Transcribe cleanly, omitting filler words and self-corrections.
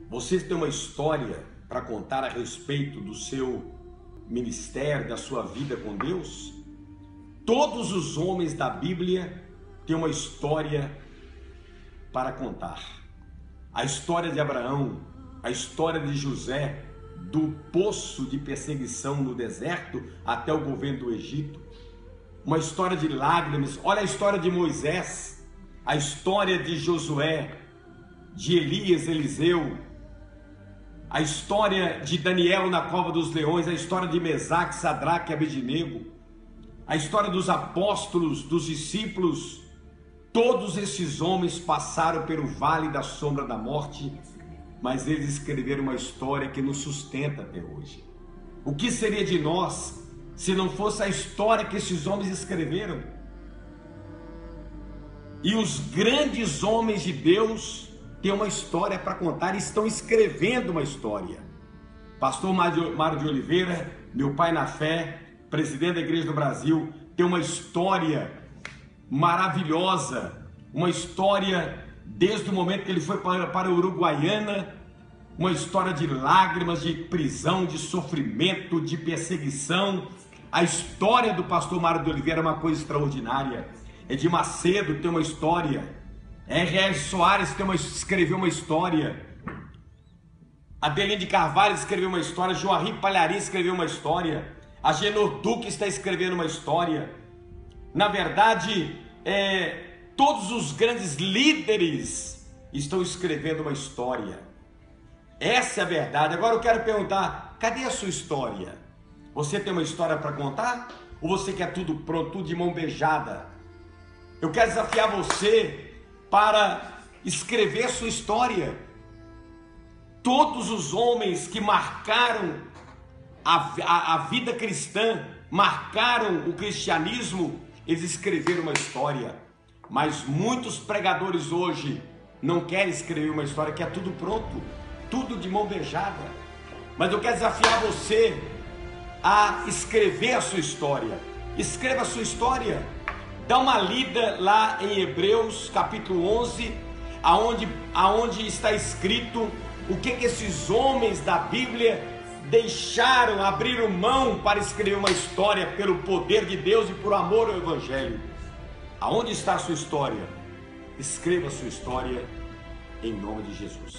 Você tem uma história para contar a respeito do seu ministério, da sua vida com Deus? Todos os homens da Bíblia têm uma história para contar. A história de Abraão, a história de José, do poço de perseguição no deserto até o governo do Egito. Uma história de lágrimas. Olha a história de Moisés, a história de Josué, de Elias, Eliseu, a história de Daniel na cova dos leões, a história de Mesaque, Sadraque e Abednego, a história dos apóstolos, dos discípulos. Todos esses homens passaram pelo vale da sombra da morte, mas eles escreveram uma história que nos sustenta até hoje. O que seria de nós se não fosse a história que esses homens escreveram? E os grandes homens de Deus têm uma história para contar, estão escrevendo uma história. Pastor Mário de Oliveira, meu pai na fé, presidente da Igreja do Brasil, tem uma história maravilhosa, uma história desde o momento que ele foi para a Uruguaiana, uma história de lágrimas, de prisão, de sofrimento, de perseguição. A história do pastor Mário de Oliveira é uma coisa extraordinária. Edir Macedo tem uma história, R.R. Soares escreveu uma história, Adelino de Carvalho escreveu uma história, Joaquim Palharim escreveu uma história, Agenor Duque está escrevendo uma história. Na verdade, todos os grandes líderes estão escrevendo uma história. Essa é a verdade. Agora eu quero perguntar, cadê a sua história? Você tem uma história para contar? Ou você quer tudo pronto, tudo de mão beijada? Eu quero desafiar você para escrever a sua história. Todos os homens que marcaram a vida cristã, marcaram o cristianismo, eles escreveram uma história. Mas muitos pregadores hoje não querem escrever uma história, que é tudo pronto, tudo de mão beijada. Mas eu quero desafiar você a escrever a sua história. Escreva a sua história. Dá uma lida lá em Hebreus capítulo 11, aonde está escrito o que esses homens da Bíblia deixaram, abriram mão para escrever uma história pelo poder de Deus e por amor ao Evangelho. Aonde está a sua história? Escreva a sua história em nome de Jesus.